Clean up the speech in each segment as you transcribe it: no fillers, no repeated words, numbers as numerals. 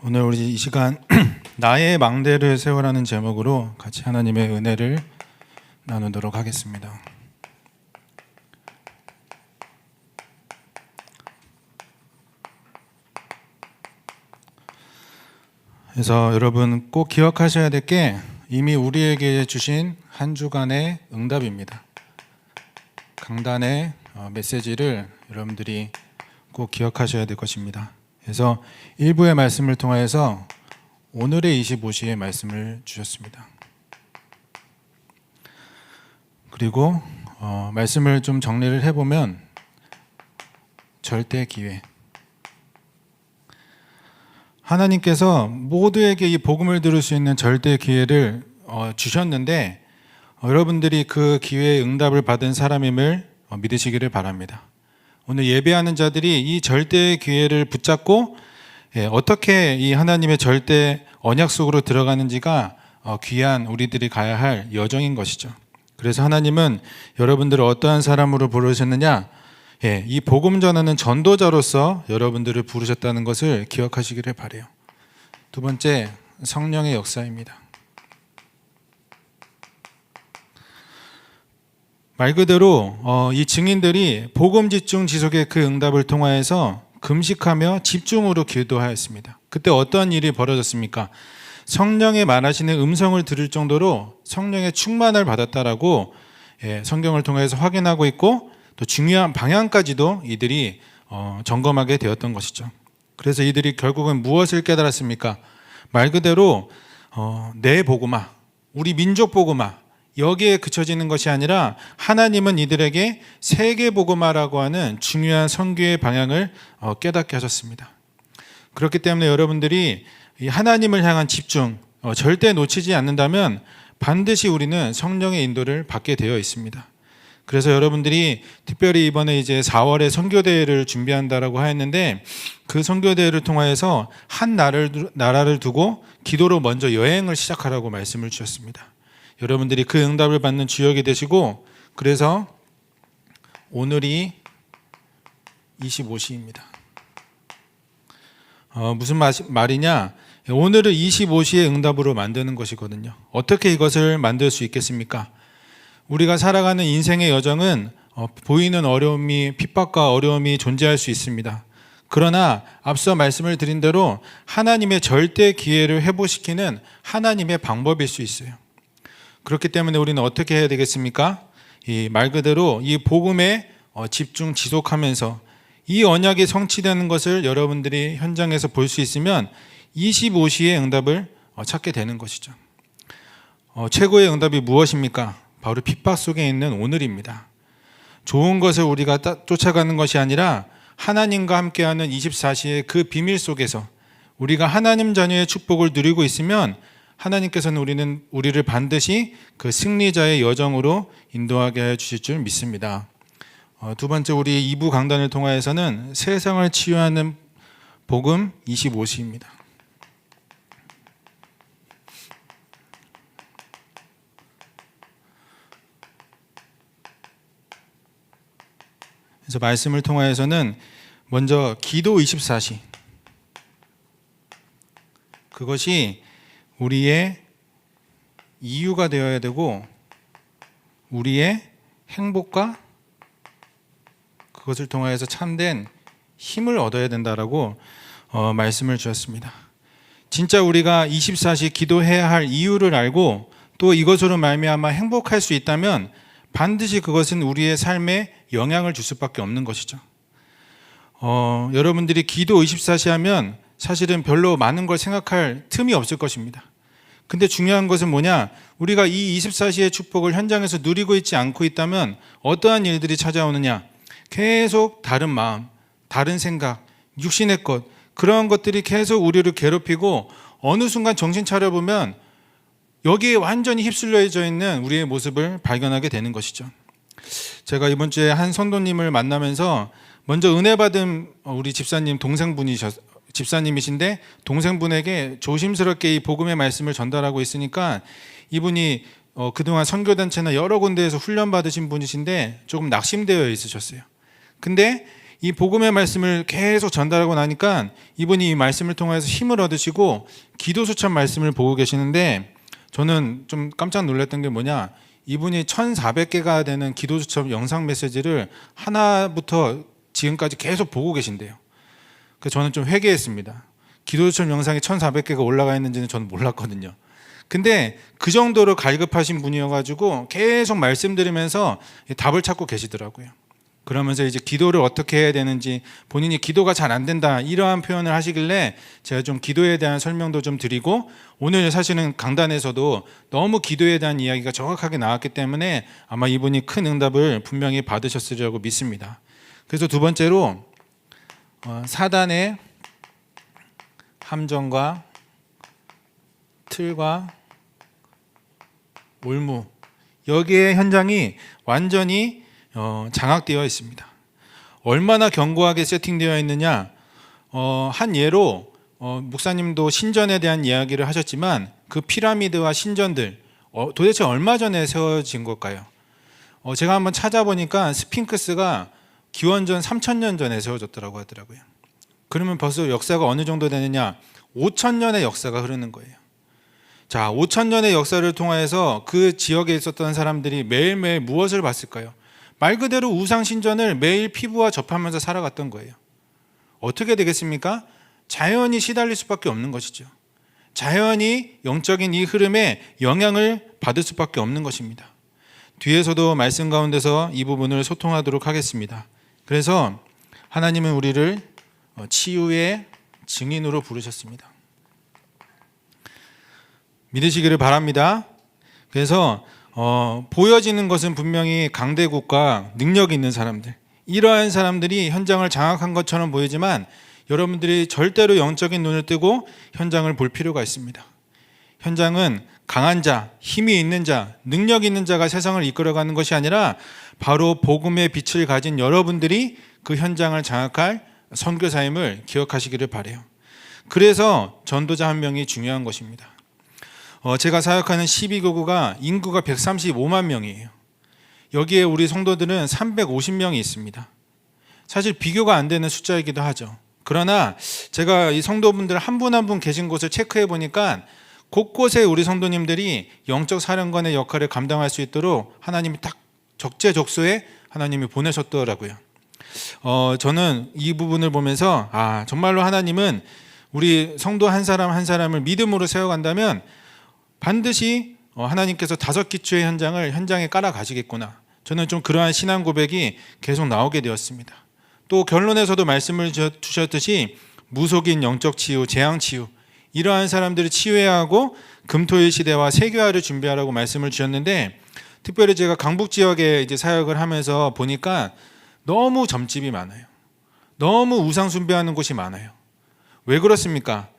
오늘 우리 이 시간 나의 망대를 세우라는 제목으로 같이 하나님의 은혜를 나누도록 하겠습니다. 그래서 여러분 꼭 기억하셔야 될 게 이미 우리에게 주신 한 주간의 응답입니다. 강단의 메시지를 여러분들이 꼭 기억하셔야 될 것입니다. 그래서 일부의 말씀을 통하여서 오늘의 25시의 말씀을 주셨습니다. 그리고 말씀을 좀 정리를 해보면 절대 기회, 하나님께서 모두에게 이 복음을 들을 수 있는 절대 기회를 주셨는데 여러분들이 그 기회의 응답을 받은 사람임을 믿으시기를 바랍니다. 오늘 예배하는 자들이 이 절대의 기회를 붙잡고 어떻게 이 하나님의 절대 언약 속으로 들어가는지가 귀한 우리들이 가야 할 여정인 것이죠. 그래서 하나님은 여러분들을 어떠한 사람으로 부르셨느냐, 이 복음 전하는 전도자로서 여러분들을 부르셨다는 것을 기억하시기를 바라요. 두 번째, 성령의 역사입니다. 말 그대로 이 증인들이 복음 집중 지속의 그 응답을 통하여서 금식하며 집중으로 기도하였습니다. 그때 어떤 일이 벌어졌습니까? 성령의 말하시는 음성을 들을 정도로 성령의 충만을 받았다라고 성경을 통해서 확인하고 있고, 또 중요한 방향까지도 이들이 점검하게 되었던 것이죠. 그래서 이들이 결국은 무엇을 깨달았습니까? 말 그대로 내 복음화, 우리 민족 복음화, 여기에 그쳐지는 것이 아니라 하나님은 이들에게 세계 복음화라고 하는 중요한 선교의 방향을 깨닫게 하셨습니다. 그렇기 때문에 여러분들이 이 하나님을 향한 집중 절대 놓치지 않는다면 반드시 우리는 성령의 인도를 받게 되어 있습니다. 그래서 여러분들이 특별히 이번에 이제 4월에 선교대회를 준비한다라고 하였는데, 그 선교대회를 통하여서 한 나라를 두고 기도로 먼저 여행을 시작하라고 말씀을 주셨습니다. 여러분들이 그 응답을 받는 주역이 되시고, 그래서 오늘이 25시입니다. 무슨 말이냐? 오늘을 25시의 응답으로 만드는 것이거든요. 어떻게 이것을 만들 수 있겠습니까? 우리가 살아가는 인생의 여정은 보이는 어려움이, 핍박과 어려움이 존재할 수 있습니다. 그러나 앞서 말씀을 드린 대로 하나님의 절대 기회를 회복시키는 하나님의 방법일 수 있어요. 그렇기 때문에 우리는 어떻게 해야 되겠습니까? 이 말 그대로 이 복음에 집중 지속하면서 이 언약이 성취되는 것을 여러분들이 현장에서 볼 수 있으면 25시의 응답을 찾게 되는 것이죠. 최고의 응답이 무엇입니까? 바로 핍박 속에 있는 오늘입니다. 좋은 것을 우리가 쫓아가는 것이 아니라 하나님과 함께하는 24시의 그 비밀 속에서 우리가 하나님 자녀의 축복을 누리고 있으면 하나님께서는 우리를 반드시 그 승리자의 여정으로 인도하게 해 주실 줄 믿습니다. 두 번째, 우리 2부 강단을 통하여서는 세상을 치유하는 복음 25시입니다. 그래서 말씀을 통하여서는 먼저 기도 24시, 그것이 우리의 이유가 되어야 되고 우리의 행복과 그것을 통하여서 참된 힘을 얻어야 된다라고 말씀을 주셨습니다. 진짜 우리가 24시 기도해야 할 이유를 알고 또 이것으로 말미암아 행복할 수 있다면 반드시 그것은 우리의 삶에 영향을 줄 수밖에 없는 것이죠. 여러분들이 기도 24시 하면 사실은 별로 많은 걸 생각할 틈이 없을 것입니다. 근데 중요한 것은 뭐냐? 우리가 이 24시의 축복을 현장에서 누리고 있지 않고 있다면 어떠한 일들이 찾아오느냐? 계속 다른 마음, 다른 생각, 육신의 것, 그런 것들이 계속 우리를 괴롭히고 어느 순간 정신 차려보면 여기에 완전히 휩쓸려져 있는 우리의 모습을 발견하게 되는 것이죠. 제가 이번 주에 한 성도님을 만나면서 먼저 은혜 받은 우리 집사님 집사님이신데 동생분에게 조심스럽게 이 복음의 말씀을 전달하고 있으니까 이분이 그동안 선교단체나 여러 군데에서 훈련받으신 분이신데 조금 낙심되어 있으셨어요. 근데 이 복음의 말씀을 계속 전달하고 나니까 이분이 이 말씀을 통해서 힘을 얻으시고 기도 수첩 말씀을 보고 계시는데, 저는 좀 깜짝 놀랐던 게 뭐냐, 이분이 1400개가 되는 기도 수첩 영상 메시지를 하나부터 지금까지 계속 보고 계신대요. 그래서 저는 좀 회개했습니다. 기도 수첩 영상이 1400개가 올라가 있는지는 저는 몰랐거든요. 근데 그 정도로 갈급하신 분이어가지고 계속 말씀드리면서 답을 찾고 계시더라고요. 그러면서 이제 기도를 어떻게 해야 되는지, 본인이 기도가 잘 안 된다 이러한 표현을 하시길래 제가 좀 기도에 대한 설명도 좀 드리고, 오늘 사실은 강단에서도 너무 기도에 대한 이야기가 정확하게 나왔기 때문에 아마 이분이 큰 응답을 분명히 받으셨으리라고 믿습니다. 그래서 두 번째로 사단의 함정과 틀과 올무, 여기에 현장이 완전히 장악되어 있습니다. 얼마나 견고하게 세팅되어 있느냐, 한 예로 목사님도 신전에 대한 이야기를 하셨지만 그 피라미드와 신전들 도대체 얼마 전에 세워진 걸까요? 제가 한번 찾아보니까 스핑크스가 기원전 3000년 전에 세워졌다고 하더라고요. 그러면 벌써 역사가 어느 정도 되느냐, 5000년의 역사가 흐르는 거예요. 자, 5000년의 역사를 통해서 그 지역에 있었던 사람들이 매일매일 무엇을 봤을까요? 말 그대로 우상신전을 매일 피부와 접하면서 살아갔던 거예요. 어떻게 되겠습니까? 자연히 시달릴 수밖에 없는 것이죠. 자연히 영적인 이 흐름에 영향을 받을 수밖에 없는 것입니다. 뒤에서도 말씀 가운데서 이 부분을 소통하도록 하겠습니다. 그래서 하나님은 우리를 치유의 증인으로 부르셨습니다. 믿으시기를 바랍니다. 그래서 보여지는 것은 분명히 강대국과 능력 있는 사람들, 이러한 사람들이 현장을 장악한 것처럼 보이지만 여러분들이 절대로 영적인 눈을 뜨고 현장을 볼 필요가 있습니다. 현장은 강한 자, 힘이 있는 자, 능력 있는 자가 세상을 이끌어가는 것이 아니라 바로 복음의 빛을 가진 여러분들이 그 현장을 장악할 선교사임을 기억하시기를 바라요. 그래서 전도자 한 명이 중요한 것입니다. 제가 사역하는 12교구가 인구가 135만 명이에요. 여기에 우리 성도들은 350명이 있습니다. 사실 비교가 안 되는 숫자이기도 하죠. 그러나 제가 이 성도분들 한 분 한 분 계신 곳을 체크해 보니까 곳곳에 우리 성도님들이 영적 사령관의 역할을 감당할 수 있도록 하나님이 딱 적재적소에 하나님이 보내셨더라고요. 저는 이 부분을 보면서 정말로 하나님은 우리 성도 한 사람 한 사람을 믿음으로 세워간다면 반드시 하나님께서 5기초의 현장에 깔아 가시겠구나. 저는 좀 그러한 신앙 고백이 계속 나오게 되었습니다. 또 결론에서도 말씀을 주셨듯이 무속인 영적 치유, 재앙 치유, 이러한 사람들을 치유해야 하고 금토일 시대와 세교화를 준비하라고 말씀을 주셨는데, 특별히 제가 강북 지역에 이제 사역을 하면서 보니까 너무 점집이 많아요. 너무 우상 숭배하는 곳이 많아요. 왜 그렇습니까?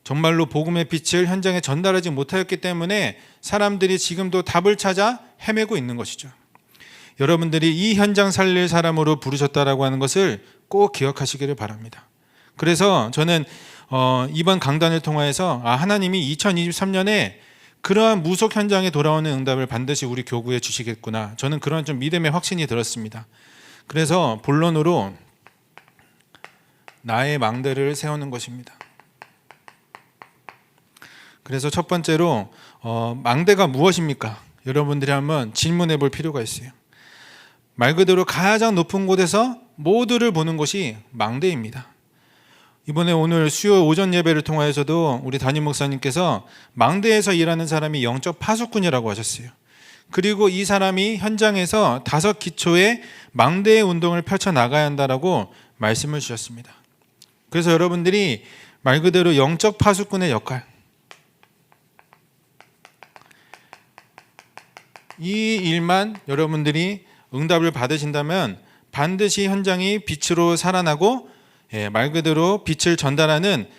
정말로 복음의 빛을 현장에 전달하지 못하였기 때문에 사람들이 지금도 답을 찾아 헤매고 있는 것이죠. 여러분들이 이 현장 살릴 사람으로 부르셨다라고 하는 것을 꼭 기억하시기를 바랍니다. 그래서 저는 이번 강단을 통해서 하나님이 2023년에 그러한 무속 현장에 돌아오는 응답을 반드시 우리 교구에 주시겠구나, 저는 그런 좀 믿음의 확신이 들었습니다. 그래서 본론으로 나의 망대를 세우는 것입니다. 그래서 첫 번째로 망대가 무엇입니까? 여러분들이 한번 질문해 볼 필요가 있어요. 말 그대로 가장 높은 곳에서 모두를 보는 곳이 망대입니다. 이번에 오늘 수요 오전 예배를 통하여서도 우리 담임 목사님께서 망대에서 일하는 사람이 영적 파수꾼이라고 하셨어요. 그리고 이 사람이 현장에서 5기초의 망대의 운동을 펼쳐나가야 한다라고 말씀을 주셨습니다. 그래서 여러분들이 말 그대로 영적 파수꾼의 역할, 이 일만 여러분들이 응답을 받으신다면 반드시 현장이 빛으로 살아나고, 말 그대로 빛을 전달하는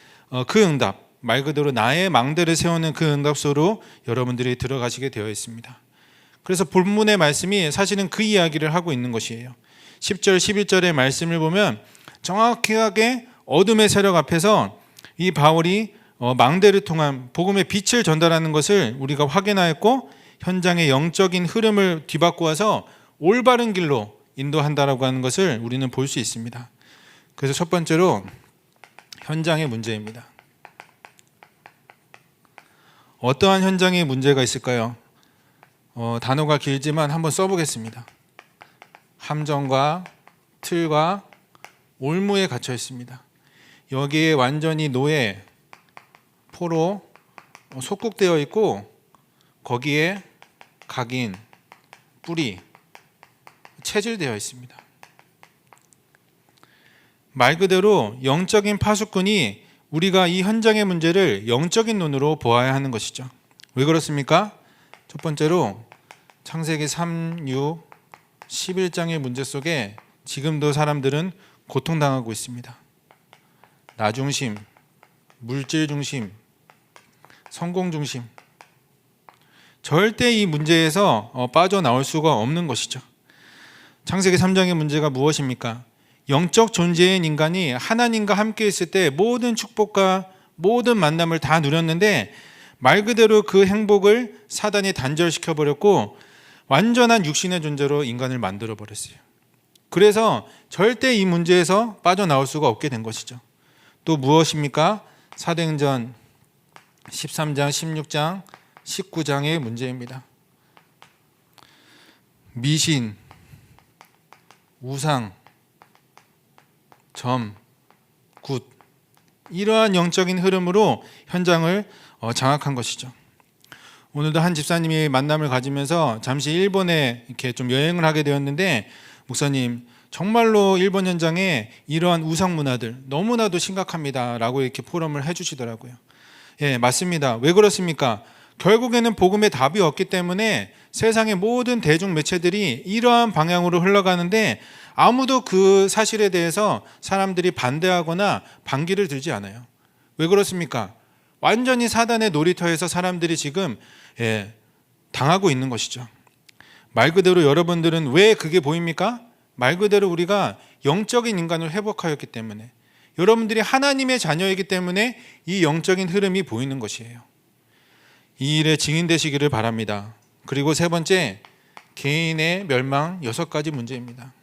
그 응답, 말 그대로 나의 망대를 세우는 그 응답 속으로 여러분들이 들어가시게 되어 있습니다. 그래서 본문의 말씀이 사실은 그 이야기를 하고 있는 것이에요. 10절 11절의 말씀을 보면 정확하게 어둠의 세력 앞에서 이 바울이 망대를 통한 복음의 빛을 전달하는 것을 우리가 확인하였고, 현장의 영적인 흐름을 뒤바꾸어서 올바른 길로 인도한다라고 하는 것을 우리는 볼 수 있습니다. 그래서 첫 번째로 현장의 문제입니다. 어떠한 현장에 문제가 있을까요? 단어가 길지만 한번 써보겠습니다. 함정과 틀과 올무에 갇혀 있습니다. 여기에 완전히 노예, 포로 속국되어 있고 거기에 각인, 뿌리, 체질되어 있습니다. 말 그대로 영적인 파수꾼이 우리가 이 현장의 문제를 영적인 눈으로 보아야 하는 것이죠. 왜 그렇습니까? 첫 번째로 창세기 3, 6, 11장의 문제 속에 지금도 사람들은 고통당하고 있습니다. 나 중심, 물질 중심, 성공 중심. 절대 이 문제에서 빠져나올 수가 없는 것이죠. 창세기 3장의 문제가 무엇입니까? 영적 존재인 인간이 하나님과 함께 있을 때 모든 축복과 모든 만남을 다 누렸는데 말 그대로 그 행복을 사단이 단절시켜 버렸고 완전한 육신의 존재로 인간을 만들어 버렸어요. 그래서 절대 이 문제에서 빠져나올 수가 없게 된 것이죠. 또 무엇입니까? 사도행전 13장, 16장, 19장의 문제입니다. 미신, 우상, 점, 굿, 이러한 영적인 흐름으로 현장을 장악한 것이죠. 오늘도 한 집사님이 만남을 가지면서 잠시 일본에 이렇게 좀 여행을 하게 되었는데, 목사님 정말로 일본 현장에 이러한 우상 문화들 너무나도 심각합니다 라고 이렇게 포럼을 해주시더라고요. 예, 맞습니다. 왜 그렇습니까? 결국에는 복음의 답이 없기 때문에 세상의 모든 대중 매체들이 이러한 방향으로 흘러가는데 아무도 그 사실에 대해서 사람들이 반대하거나 반기를 들지 않아요. 왜 그렇습니까? 완전히 사단의 놀이터에서 사람들이 지금 당하고 있는 것이죠. 말 그대로 여러분들은 왜 그게 보입니까? 말 그대로 우리가 영적인 인간을 회복하였기 때문에, 여러분들이 하나님의 자녀이기 때문에 이 영적인 흐름이 보이는 것이에요. 이 일에 증인되시기를 바랍니다. 그리고 세 번째, 개인의 멸망 6가지 문제입니다.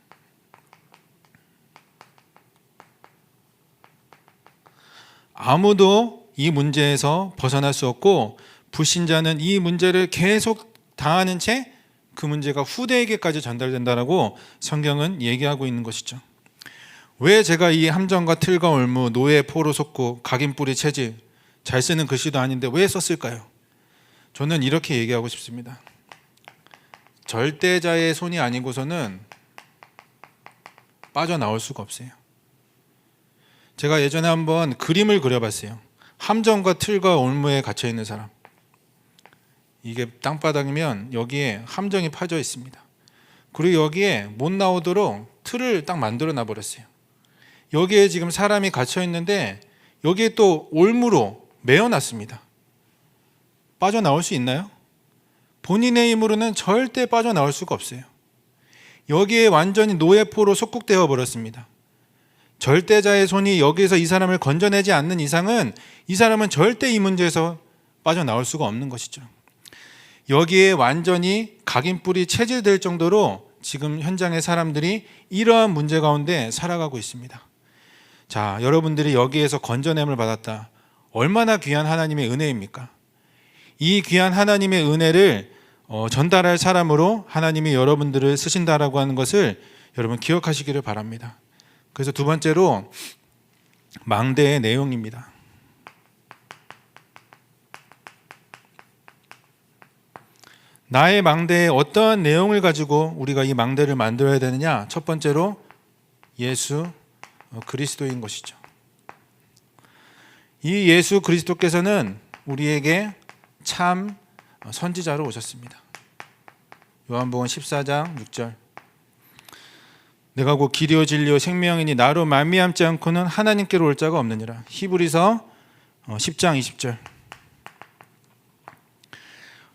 아무도 이 문제에서 벗어날 수 없고 불신자는 이 문제를 계속 당하는 채 그 문제가 후대에게까지 전달된다라고 성경은 얘기하고 있는 것이죠. 왜 제가 이 함정과 틀과 올무, 노예, 포로, 속국, 각인, 뿌리, 체질, 잘 쓰는 글씨도 아닌데 왜 썼을까요? 저는 이렇게 얘기하고 싶습니다. 절대자의 손이 아니고서는 빠져나올 수가 없어요. 제가 예전에 한번 그림을 그려봤어요. 함정과 틀과 올무에 갇혀있는 사람. 이게 땅바닥이면 여기에 함정이 파져 있습니다. 그리고 여기에 못 나오도록 틀을 딱 만들어 놔버렸어요. 여기에 지금 사람이 갇혀 있는데 여기에 또 올무로 메어놨습니다. 빠져나올 수 있나요? 본인의 힘으로는 절대 빠져나올 수가 없어요. 여기에 완전히 노예포로 속국되어 버렸습니다. 절대자의 손이 여기에서 이 사람을 건져내지 않는 이상은 이 사람은 절대 이 문제에서 빠져나올 수가 없는 것이죠. 여기에 완전히 각인뿔이 체질될 정도로 지금 현장의 사람들이 이러한 문제 가운데 살아가고 있습니다. 자, 여러분들이 여기에서 건져냄을 받았다. 얼마나 귀한 하나님의 은혜입니까? 이 귀한 하나님의 은혜를 전달할 사람으로 하나님이 여러분들을 쓰신다라고 하는 것을 여러분 기억하시기를 바랍니다. 그래서 두 번째로 망대의 내용입니다. 나의 망대에 어떠한 내용을 가지고 우리가 이 망대를 만들어야 되느냐? 첫 번째로 예수 그리스도인 것이죠. 이 예수 그리스도께서는 우리에게 참 선지자로 오셨습니다. 요한복음 14장 6절. 내가 곧 길이요 진리요 생명이니 나로 말미암지 않고는 하나님께로 올 자가 없느니라. 히브리서 10장 20절.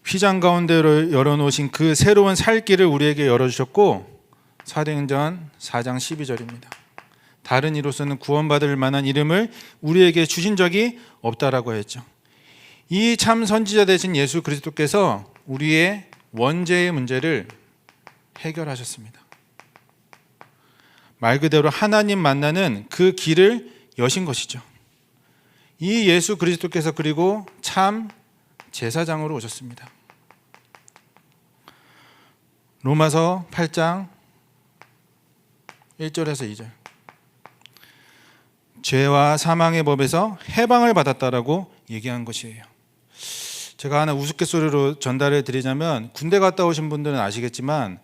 휘장 가운데로 열어놓으신 그 새로운 살 길을 우리에게 열어주셨고, 사도행전 4장 12절입니다. 다른 이로서는 구원받을 만한 이름을 우리에게 주신 적이 없다라고 했죠. 이 참 선지자 되신 예수 그리스도께서 우리의 원죄의 문제를 해결하셨습니다. 말 그대로 하나님 만나는 그 길을 여신 것이죠. 이 예수 그리스도께서 그리고 참 제사장으로 오셨습니다. 로마서 8장 1절에서 2절. 죄와 사망의 법에서 해방을 받았다라고 얘기한 것이에요. 제가 하나 우스갯소리로 전달해 드리자면, 군대 갔다 오신 분들은 아시겠지만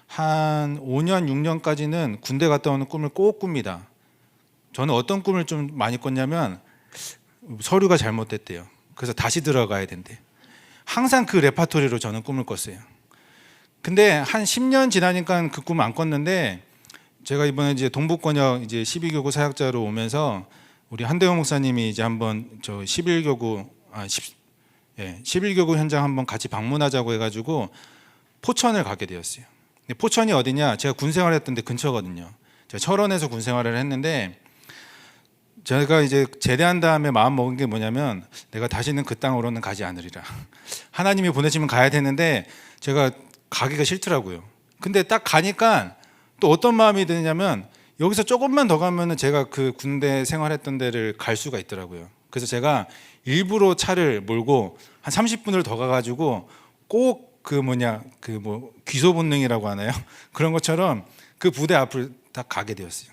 한 5년, 6년까지는 군대 갔다 오는 꿈을 꼭 꿉니다. 저는 어떤 꿈을 좀 많이 꿨냐면, 서류가 잘못됐대요. 그래서 다시 들어가야 된대. 항상 그 레파토리로 저는 꿈을 꿨어요. 근데 한 10년 지나니까 그 꿈을 안 꿨는데, 제가 이번에 이제 동북권역 이제 12교구 사역자로 오면서 우리 한대호 목사님이 이제 한번 저 11교구 현장 한번 같이 방문하자고 해가지고 포천을 가게 되었어요. 근데 포천이 어디냐? 제가 군 생활했던 데 근처거든요. 제가 철원에서 군 생활을 했는데, 제가 이제 제대한 다음에 마음 먹은 게 뭐냐면, 내가 다시는 그 땅으로는 가지 않으리라. 하나님이 보내시면 가야 되는데 제가 가기가 싫더라고요. 근데 딱 가니까 또 어떤 마음이 드냐면, 여기서 조금만 더 가면은 제가 그 군대 생활했던 데를 갈 수가 있더라고요. 그래서 제가 일부러 차를 몰고 한 30분을 더 가가지고 꼭 귀소 본능이라고 하나요? 그런 것처럼 그 부대 앞을 딱 가게 되었어요.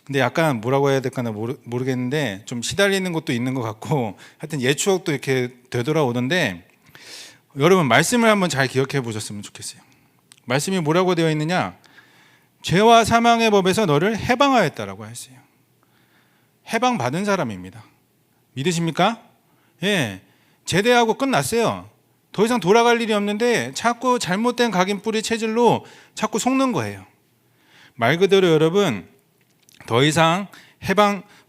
근데 약간 뭐라고 해야 될까 모르겠는데 좀 시달리는 것도 있는 것 같고, 하여튼 옛 추억도 이렇게 되돌아오던데, 여러분 말씀을 한번 잘 기억해 보셨으면 좋겠어요. 말씀이 뭐라고 되어 있느냐? 죄와 사망의 법에서 너를 해방하였다라고 했어요. 해방 받은 사람입니다. 믿으십니까? 예, 제대하고 끝났어요. 더 이상 돌아갈 일이 없는데 자꾸 잘못된 각인뿌리 체질로 자꾸 속는 거예요. 말 그대로 여러분, 더 이상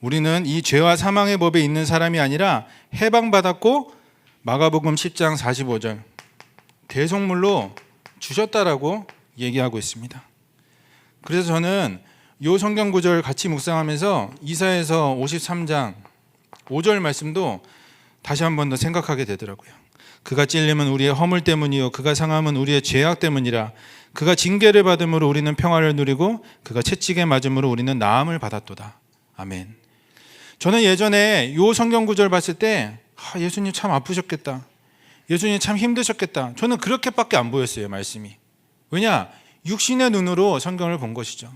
우리는 이 죄와 사망의 법에 있는 사람이 아니라 해방받았고, 마가복음 10장 45절 대속물로 주셨다라고 얘기하고 있습니다. 그래서 저는 이 성경 구절 같이 묵상하면서 이사야서 53장 5절 말씀도 다시 한 번 더 생각하게 되더라고요. 그가 찔림은 우리의 허물 때문이요 그가 상함은 우리의 죄악 때문이라. 그가 징계를 받음으로 우리는 평화를 누리고 그가 채찍에 맞음으로 우리는 나음을 받았도다. 아멘. 저는 예전에 이 성경 구절 봤을 때 예수님 참 아프셨겠다, 예수님 참 힘드셨겠다, 저는 그렇게밖에 안 보였어요, 말씀이. 왜냐? 육신의 눈으로 성경을 본 것이죠.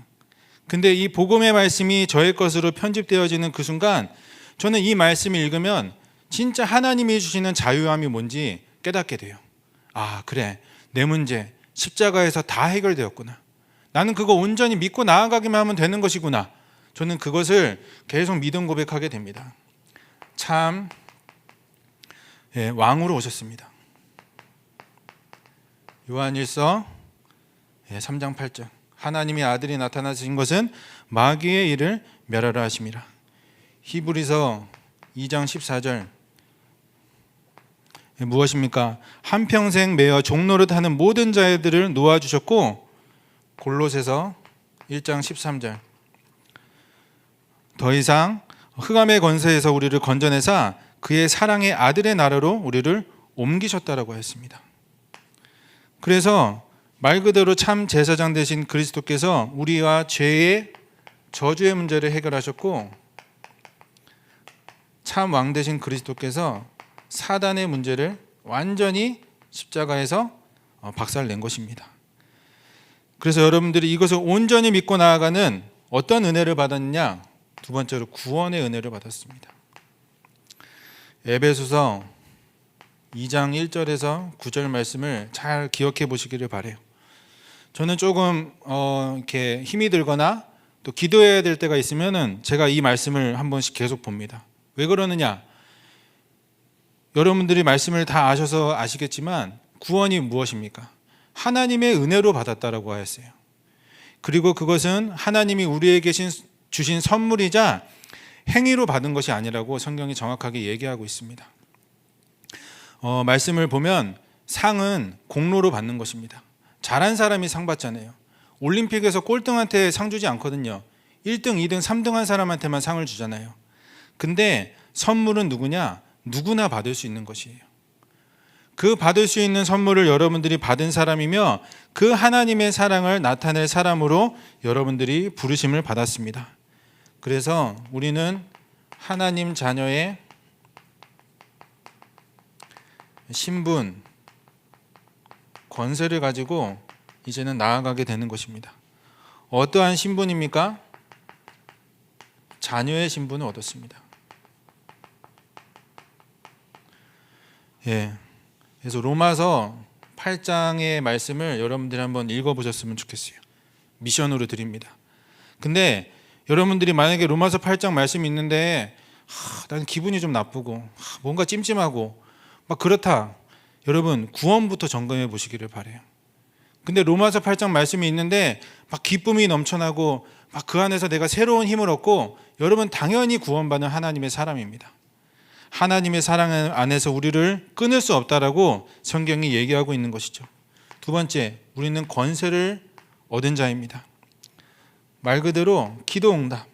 근데 이 복음의 말씀이 저의 것으로 편집되어지는 그 순간, 저는 이 말씀을 읽으면 진짜 하나님이 주시는 자유함이 뭔지 깨닫게 돼요. 아, 그래, 내 문제 십자가에서 다 해결되었구나. 나는 그거 온전히 믿고 나아가기만 하면 되는 것이구나. 저는 그것을 계속 믿음 고백하게 됩니다. 참 왕으로 오셨습니다. 요한일서 3장 8절. 하나님의 아들이 나타나신 것은 마귀의 일을 멸하라 하심이라. 히브리서 2장 14절. 무엇입니까? 한평생 매어 종노릇 하는 모든 자들을 놓아주셨고, 골로새서 1장 13절. 더 이상 흑암의 권세에서 우리를 건져내사 그의 사랑의 아들의 나라로 우리를 옮기셨다라고 했습니다. 그래서 말 그대로 참 제사장 되신 그리스도께서 우리와 죄의 저주의 문제를 해결하셨고, 참 왕 되신 그리스도께서 사단의 문제를 완전히 십자가에서 박살낸 것입니다. 그래서 여러분들이 이것을 온전히 믿고 나아가는 어떤 은혜를 받았느냐? 두 번째로 구원의 은혜를 받았습니다. 에베소서 2장 1절에서 9절 말씀을 잘 기억해 보시기를 바라요. 저는 조금 이렇게 힘이 들거나 또 기도해야 될 때가 있으면은 제가 이 말씀을 한 번씩 계속 봅니다. 왜 그러느냐? 여러분들이 말씀을 다 아셔서 아시겠지만, 구원이 무엇입니까? 하나님의 은혜로 받았다라고 하였어요. 그리고 그것은 하나님이 우리에게 주신 선물이자 행위로 받은 것이 아니라고 성경이 정확하게 얘기하고 있습니다. 말씀을 보면 상은 공로로 받는 것입니다. 잘한 사람이 상 받잖아요. 올림픽에서 꼴등한테 상 주지 않거든요. 1등, 2등, 3등 한 사람한테만 상을 주잖아요. 근데 선물은 누구냐? 누구나 받을 수 있는 것이에요. 그 받을 수 있는 선물을 여러분들이 받은 사람이며 그 하나님의 사랑을 나타낼 사람으로 여러분들이 부르심을 받았습니다. 그래서 우리는 하나님 자녀의 신분, 권세를 가지고 이제는 나아가게 되는 것입니다. 어떠한 신분입니까? 자녀의 신분을 얻었습니다. 그래서 로마서 8장의 말씀을 여러분들이 한번 읽어보셨으면 좋겠어요. 미션으로 드립니다. 근데 여러분들이 만약에 로마서 8장 말씀이 있는데 나는 기분이 좀 나쁘고 뭔가 찜찜하고 막 그렇다. 여러분 구원부터 점검해 보시기를 바라요. 근데 로마서 8장 말씀이 있는데 막 기쁨이 넘쳐나고 막 그 안에서 내가 새로운 힘을 얻고, 여러분 당연히 구원받는 하나님의 사람입니다. 하나님의 사랑 안에서 우리를 끊을 수 없다라고 성경이 얘기하고 있는 것이죠. 두 번째, 우리는 권세를 얻은 자입니다. 말 그대로 기도 응답.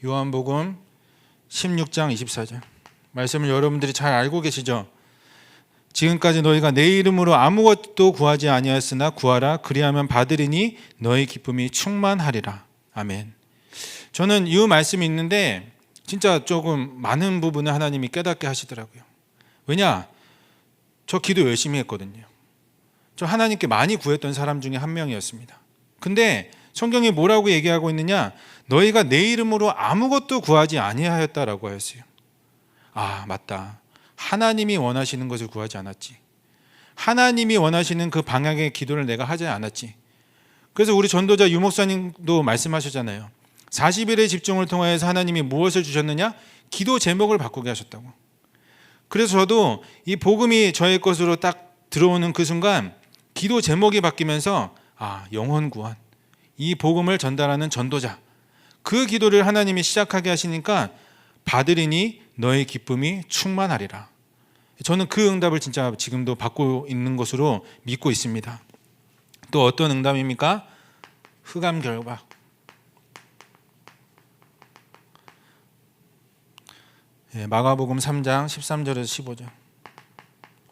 요한복음 16장 24절 말씀을 여러분들이 잘 알고 계시죠? 지금까지 너희가 내 이름으로 아무것도 구하지 아니하였으나 구하라 그리하면 받으리니 너희 기쁨이 충만하리라. 아멘. 저는 이 말씀이 있는데 진짜 조금 많은 부분을 하나님이 깨닫게 하시더라고요. 왜냐? 저 기도 열심히 했거든요. 저 하나님께 많이 구했던 사람 중에 한 명이었습니다. 근데 성경이 뭐라고 얘기하고 있느냐? 너희가 내 이름으로 아무것도 구하지 아니하였다라고 하였어요. 아, 맞다. 하나님이 원하시는 것을 구하지 않았지. 하나님이 원하시는 그 방향의 기도를 내가 하지 않았지. 그래서 우리 전도자 유 목사님도 말씀하셨잖아요. 40일의 집중을 통하여서 하나님이 무엇을 주셨느냐? 기도 제목을 바꾸게 하셨다고. 그래서 저도 이 복음이 저의 것으로 딱 들어오는 그 순간 기도 제목이 바뀌면서 영혼 구원, 이 복음을 전달하는 전도자, 그 기도를 하나님이 시작하게 하시니까 받으리니 너의 기쁨이 충만하리라. 저는 그 응답을 진짜 지금도 받고 있는 것으로 믿고 있습니다. 또 어떤 응답입니까? 흑암 결박. 마가복음 3장 13절에서 15절.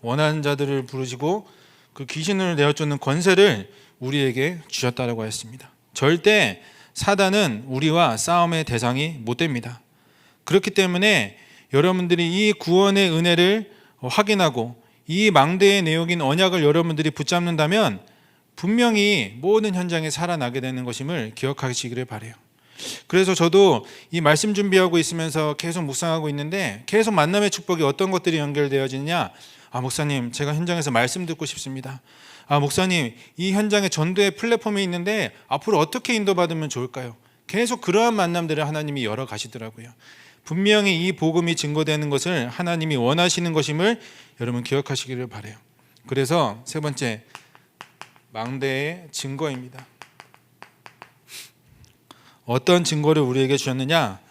원하는 자들을 부르시고 그 귀신을 내어쫓는 권세를 우리에게 주셨다고 했습니다. 절대 사단은 우리와 싸움의 대상이 못 됩니다. 그렇기 때문에 여러분들이 이 구원의 은혜를 확인하고 이 망대의 내용인 언약을 여러분들이 붙잡는다면 분명히 모든 현장에 살아나게 되는 것임을 기억하시기를 바라요. 그래서 저도 이 말씀 준비하고 있으면서 계속 묵상하고 있는데 계속 만남의 축복이 어떤 것들이 연결되어지느냐? 목사님, 제가 현장에서 말씀 듣고 싶습니다. 목사님, 이 현장에 전도의 플랫폼이 있는데 앞으로 어떻게 인도받으면 좋을까요? 계속 그러한 만남들을 하나님이 열어 가시더라고요. 분명히 이 복음이 증거되는 것을 하나님이 원하시는 것임을 여러분 기억하시기를 바라요. 그래서 세 번째, 망대의 증거입니다. 어떤 증거를 우리에게 주셨느냐?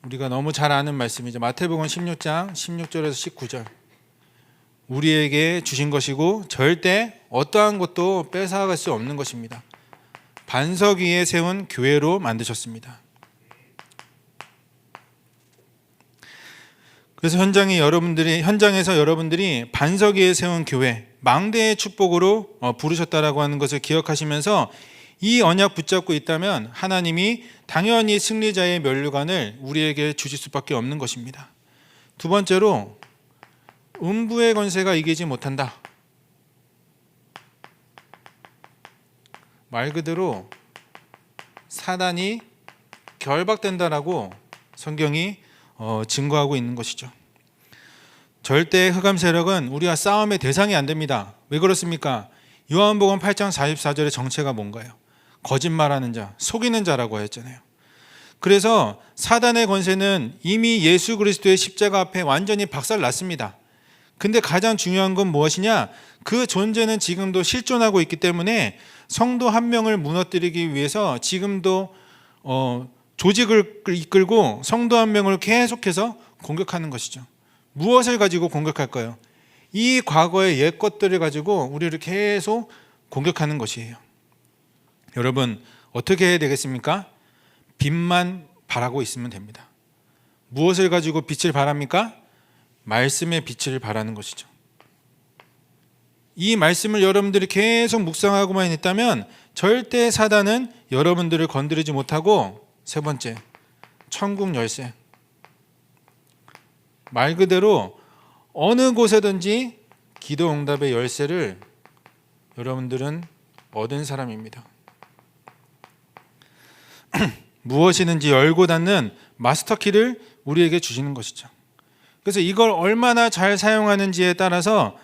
우리가 너무 잘 아는 말씀이죠. 마태복음 16장 16절에서 19절. 우리에게 주신 것이고 절대 어떠한 것도 뺏어갈 수 없는 것입니다. 반석 위에 세운 교회로 만드셨습니다. 그래서 현장에서 여러분들이 반석 위에 세운 교회, 망대의 축복으로 부르셨다라고 하는 것을 기억하시면서 이 언약 붙잡고 있다면 하나님이 당연히 승리자의 면류관을 우리에게 주실 수밖에 없는 것입니다. 두 번째로, 음부의 권세가 이기지 못한다. 말 그대로 사단이 결박된다라고 성경이 증거하고 있는 것이죠. 절대 흑암 세력은 우리와 싸움의 대상이 안 됩니다. 왜 그렇습니까? 요한복음 8장 44절의 정체가 뭔가요? 거짓말하는 자, 속이는 자라고 했잖아요. 그래서 사단의 권세는 이미 예수 그리스도의 십자가 앞에 완전히 박살났습니다. 근데 가장 중요한 건 무엇이냐? 그 존재는 지금도 실존하고 있기 때문에 성도 한 명을 무너뜨리기 위해서 지금도 조직을 이끌고 성도 한 명을 계속해서 공격하는 것이죠. 무엇을 가지고 공격할까요? 이 과거의 옛 것들을 가지고 우리를 계속 공격하는 것이에요. 여러분, 어떻게 해야 되겠습니까? 빛만 바라고 있으면 됩니다. 무엇을 가지고 빛을 발합니까? 말씀의 빛을 발하는 것이죠. 이 말씀을 여러분들이 계속 묵상하고만 있다면 절대 사단은 여러분들을 건드리지 못하고, 세 번째, 천국 열쇠. 말 그대로 어느 곳에든지 기도 응답의 열쇠를 여러분들은 얻은 사람입니다. 무엇이든지 열고 닫는 마스터키를 우리에게 주시는 것이죠. 그래서 이걸 얼마나 잘 사용하는지에 따라서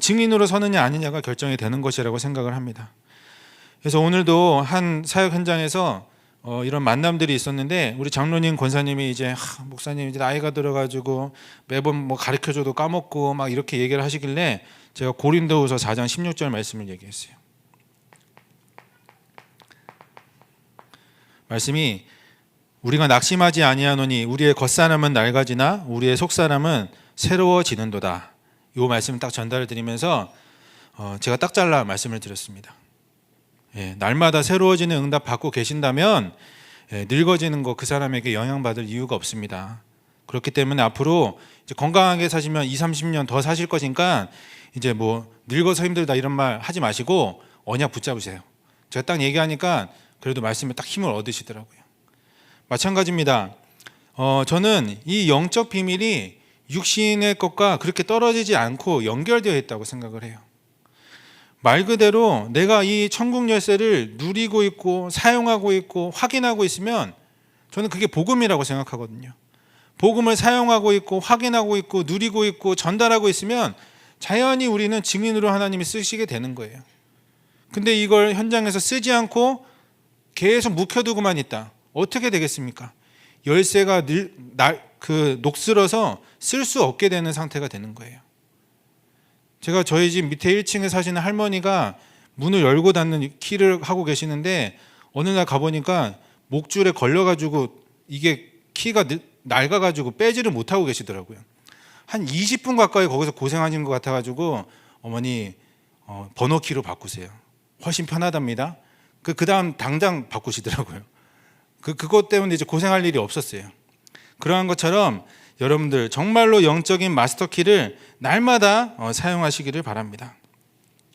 증인으로 서느냐 아니냐가 결정이 되는 것이라고 생각을 합니다. 그래서 오늘도 한 사역 현장에서 이런 만남들이 있었는데, 우리 장로님, 권사님이 이제 목사님 이제 나이가 들어가지고 매번 뭐 가르쳐줘도 까먹고 막 이렇게 얘기를 하시길래 제가 고린도후서 4장 16절 말씀을 얘기했어요. 말씀이 우리가 낙심하지 아니하노니 우리의 겉사람은 낡아지나 우리의 속사람은 새로워지는도다. 이 말씀을 딱 전달을 드리면서 제가 딱 잘라 말씀을 드렸습니다. 날마다 새로워지는 응답 받고 계신다면 늙어지는 거 그 사람에게 영향받을 이유가 없습니다. 그렇기 때문에 앞으로 이제 건강하게 사시면 20, 30년 더 사실 것이니까 이제 뭐 늙어서 힘들다 이런 말 하지 마시고 언약 붙잡으세요. 제가 딱 얘기하니까 그래도 말씀에 딱 힘을 얻으시더라고요. 마찬가지입니다. 저는 이 영적 비밀이 육신의 것과 그렇게 떨어지지 않고 연결되어 있다고 생각을 해요. 말 그대로 내가 이 천국 열쇠를 누리고 있고 사용하고 있고 확인하고 있으면 저는 그게 복음이라고 생각하거든요. 복음을 사용하고 있고 확인하고 있고 누리고 있고 전달하고 있으면 자연히 우리는 증인으로 하나님이 쓰시게 되는 거예요. 근데 이걸 현장에서 쓰지 않고 계속 묵혀두고만 있다. 어떻게 되겠습니까? 열쇠가 녹슬어서 쓸 수 없게 되는 상태가 되는 거예요. 제가 저희 집 밑에 1층에 사시는 할머니가 문을 열고 닫는 키를 하고 계시는데 어느 날 가보니까 목줄에 걸려가지고 이게 키가 낡아가지고 빼지를 못하고 계시더라고요. 한 20분 가까이 거기서 고생하신 것 같아가지고 어머니 번호키로 바꾸세요. 훨씬 편하답니다. 그 다음 당장 바꾸시더라고요. 그것 때문에 이제 고생할 일이 없었어요. 그러한 것처럼 여러분들 정말로 영적인 마스터키를 날마다 사용하시기를 바랍니다.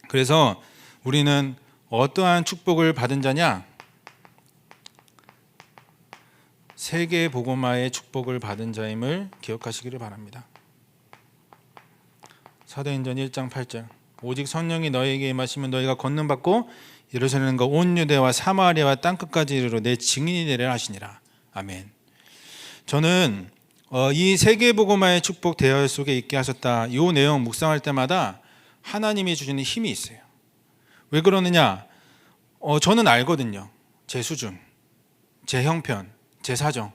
그래서 우리는 어떠한 축복을 받은 자냐? 세계 복음화의 축복을 받은 자임을 기억하시기를 바랍니다. 사도행전 1장 8절 오직 성령이 너희에게 임하시면 너희가 권능받고 예루살렘과 온 유대와 사마리아와 땅끝까지 이르러 내 증인이 되리라 하시니라. 아멘. 저는 이 세계복음화의 축복 대열 속에 있게 하셨다, 이 내용 묵상할 때마다 하나님이 주시는 힘이 있어요. 왜 그러느냐? 저는 알거든요. 제 수준, 제 형편, 제 사정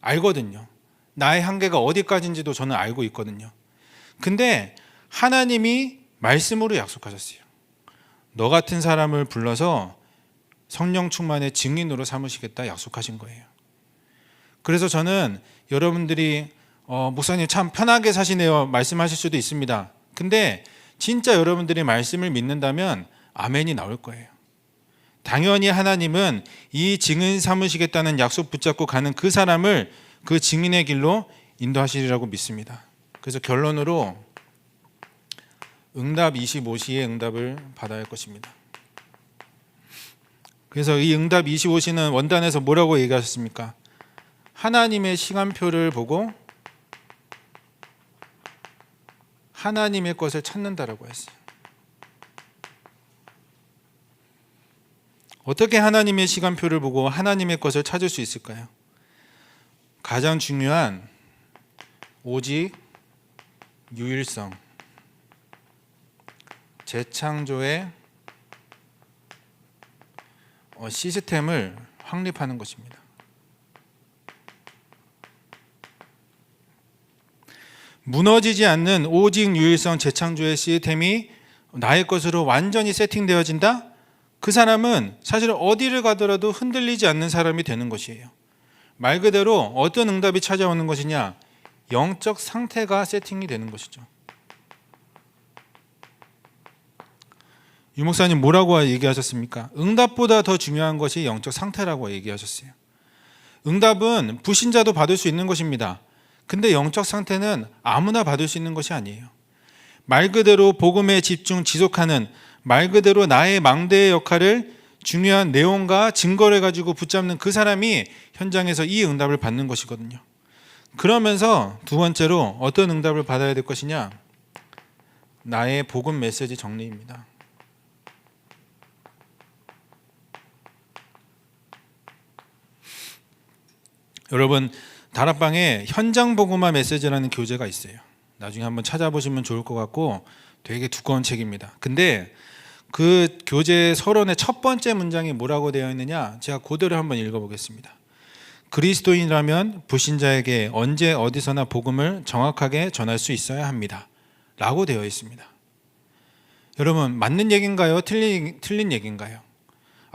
알거든요. 나의 한계가 어디까지인지도 저는 알고 있거든요. 근데 하나님이 말씀으로 약속하셨어요. 너 같은 사람을 불러서 성령 충만의 증인으로 삼으시겠다 약속하신 거예요. 그래서 저는 여러분들이 목사님 참 편하게 사시네요 말씀하실 수도 있습니다. 근데 진짜 여러분들이 말씀을 믿는다면 아멘이 나올 거예요. 당연히 하나님은 이 증인 삼으시겠다는 약속 붙잡고 가는 그 사람을 그 증인의 길로 인도하시리라고 믿습니다. 그래서 결론으로 응답 25시의 응답을 받아야 할 것입니다. 그래서 이 응답 25시는 원단에서 뭐라고 얘기하셨습니까? 하나님의 시간표를 보고 하나님의 것을 찾는다라고 했어요. 어떻게 하나님의 시간표를 보고 하나님의 것을 찾을 수 있을까요? 가장 중요한 오직 유일성, 재창조의 시스템을 확립하는 것입니다. 무너지지 않는 오직 유일성 재창조의 시스템이 나의 것으로 완전히 세팅되어진다? 그 사람은 사실 어디를 가더라도 흔들리지 않는 사람이 되는 것이에요. 말 그대로 어떤 응답이 찾아오는 것이냐? 영적 상태가 세팅이 되는 것이죠. 유 목사님 뭐라고 얘기하셨습니까? 응답보다 더 중요한 것이 영적 상태라고 얘기하셨어요. 응답은 불신자도 받을 수 있는 것입니다. 근데 영적 상태는 아무나 받을 수 있는 것이 아니에요. 말 그대로 복음에 집중 지속하는, 말 그대로 나의 망대의 역할을 중요한 내용과 증거를 가지고 붙잡는 그 사람이 현장에서 이 응답을 받는 것이거든요. 그러면서 두 번째로 어떤 응답을 받아야 될 것이냐? 나의 복음 메시지 정리입니다. 여러분, 다락방에 현장 복음화 메시지라는 교재가 있어요. 나중에 한번 찾아보시면 좋을 것 같고 되게 두꺼운 책입니다. 근데 그 교재 서론의 첫 번째 문장이 뭐라고 되어 있느냐? 제가 그대로 한번 읽어보겠습니다. 그리스도인이라면 불신자에게 언제 어디서나 복음을 정확하게 전할 수 있어야 합니다. 라고 되어 있습니다. 여러분, 맞는 얘기인가요? 틀린 얘기인가요?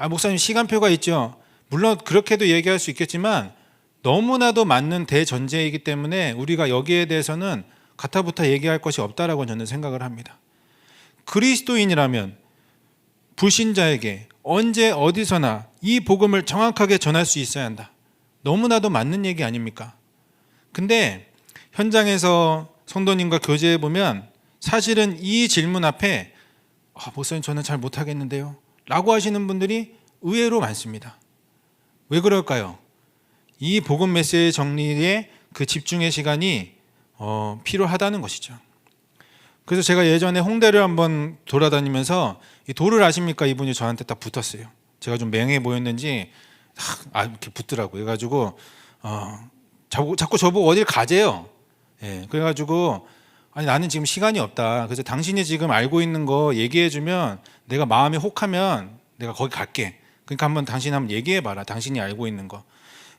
목사님 시간표가 있죠. 물론 그렇게도 얘기할 수 있겠지만 너무나도 맞는 대전제이기 때문에 우리가 여기에 대해서는 가타부타 얘기할 것이 없다라고 저는 생각을 합니다. 그리스도인이라면 불신자에게 언제 어디서나 이 복음을 정확하게 전할 수 있어야 한다. 너무나도 맞는 얘기 아닙니까? 근데 현장에서 성도님과 교제해 보면 사실은 이 질문 앞에 목사님 저는 잘 못하겠는데요 라고 하시는 분들이 의외로 많습니다. 왜 그럴까요? 이 복음 메시지 정리에 그 집중의 시간이 필요하다는 것이죠. 그래서 제가 예전에 홍대를 한번 돌아다니면서 이 도를 아십니까? 이분이 저한테 딱 붙었어요. 제가 좀 맹해 보였는지 이렇게 붙더라고요. 그래가지고 자꾸 저보고 어딜 가재요. 예, 그래가지고 나는 지금 시간이 없다. 그래서 당신이 지금 알고 있는 거 얘기해주면 내가 마음이 혹하면 내가 거기 갈게. 그러니까 당신이 한번 얘기해봐라. 당신이 알고 있는 거.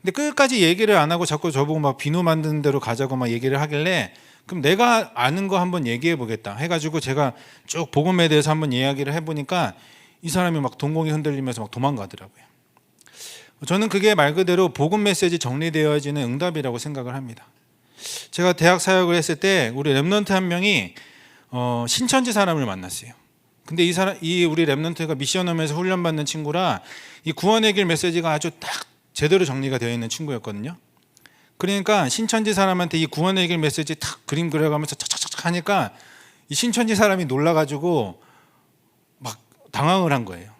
근데 끝까지 얘기를 안 하고 자꾸 저보고 막 비누 만드는 대로 가자고 막 얘기를 하길래 그럼 내가 아는 거 한번 얘기해 보겠다 해가지고 제가 쭉 복음에 대해서 한번 이야기를 해보니까 이 사람이 막 동공이 흔들리면서 막 도망가더라고요. 저는 그게 말 그대로 복음 메시지 정리되어지는 응답이라고 생각을 합니다. 제가 대학 사역을 했을 때 우리 랩런트 한 명이 신천지 사람을 만났어요. 근데 이 우리 랩런트가 미션홈에서 훈련받는 친구라 이 구원의 길 메시지가 아주 딱 제대로 정리가 되어 있는 친구였거든요. 그러니까 신천지 사람한테 이 구원의 길 메시지 탁 그림 그려가면서 착착착 하니까 이 신천지 사람이 놀라가지고 막 당황을 한 거예요.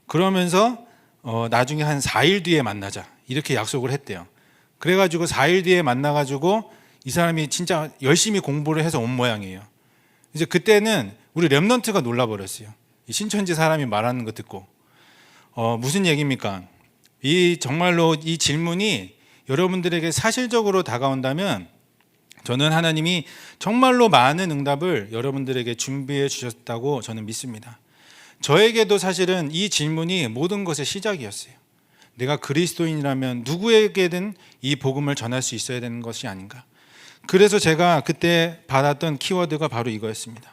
그러면서 나중에 한 4일 뒤에 만나자 이렇게 약속을 했대요. 그래가지고 4일 뒤에 만나가지고 이 사람이 진짜 열심히 공부를 해서 온 모양이에요. 이제 그때는 우리 랩런트가 놀라버렸어요. 이 신천지 사람이 말하는 거 듣고 무슨 얘기입니까? 정말로 이 질문이 여러분들에게 사실적으로 다가온다면 저는 하나님이 정말로 많은 응답을 여러분들에게 준비해 주셨다고 저는 믿습니다. 저에게도 사실은 이 질문이 모든 것의 시작이었어요. 내가 그리스도인이라면 누구에게든 이 복음을 전할 수 있어야 되는 것이 아닌가. 그래서 제가 그때 받았던 키워드가 바로 이거였습니다.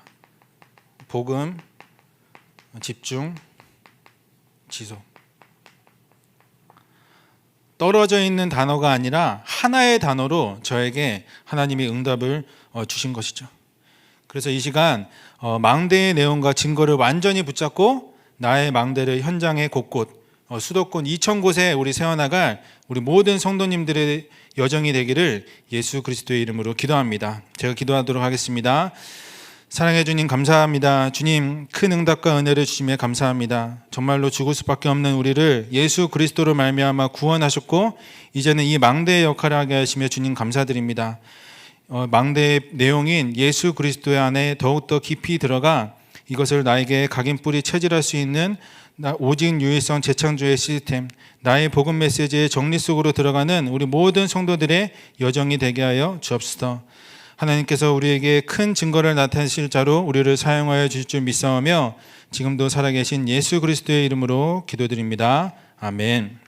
복음, 집중, 지속. 떨어져 있는 단어가 아니라 하나의 단어로 저에게 하나님이 응답을 주신 것이죠. 그래서 이 시간 망대의 내용과 증거를 완전히 붙잡고 나의 망대를 현장의 곳곳 수도권 2,000곳에 우리 세워나갈 우리 모든 성도님들의 여정이 되기를 예수 그리스도의 이름으로 기도합니다. 제가 기도하도록 하겠습니다. 사랑해 주님 감사합니다. 주님 큰 응답과 은혜를 주심에 감사합니다. 정말로 죽을 수밖에 없는 우리를 예수 그리스도로 말미암아 구원하셨고 이제는 이 망대의 역할을 하게 하시며 주님 감사드립니다. 망대의 내용인 예수 그리스도의 안에 더욱더 깊이 들어가 이것을 나에게 각인뿌리 체질할 수 있는 오직 유일성 재창조의 시스템, 나의 복음 메시지의 정리 속으로 들어가는 우리 모든 성도들의 여정이 되게 하여 주옵소서. 하나님께서 우리에게 큰 증거를 나타내실 자로 우리를 사용하여 주실 줄 믿사오며 지금도 살아계신 예수 그리스도의 이름으로 기도드립니다. 아멘.